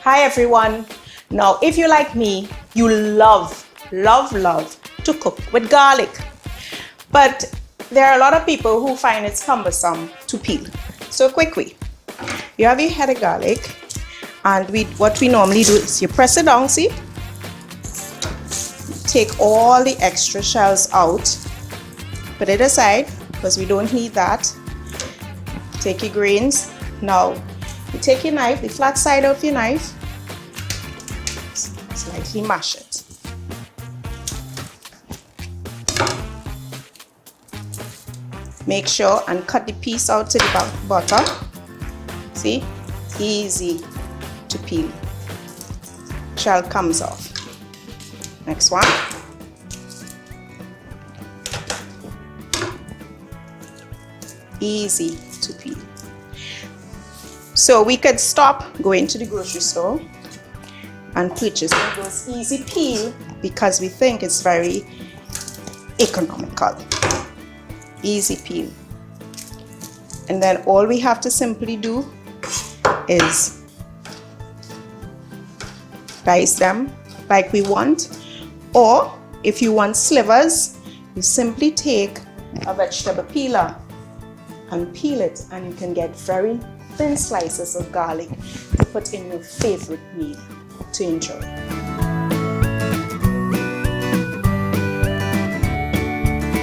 Hi everyone. Now, if you like me, you love to cook with garlic. But there are a lot of people who find it's cumbersome to peel. So quickly, you have your head of garlic, and what we normally do is you press it down, see? Take all the extra shells out, put it aside because we don't need that. Take your grains. Now, you take your knife, the flat side of your knife, slightly mash it. Make sure and cut the piece out to the bottom. See? Easy to peel. Shell comes off. Next one. Easy to peel. So we could stop going to the grocery store and purchase those easy peel because we think it's very economical. Easy peel. And then all we have to simply do is dice them like we want, or if you want slivers, you simply take a vegetable peeler and peel it, and you can get very thin slices of garlic to put in your favorite meal to enjoy.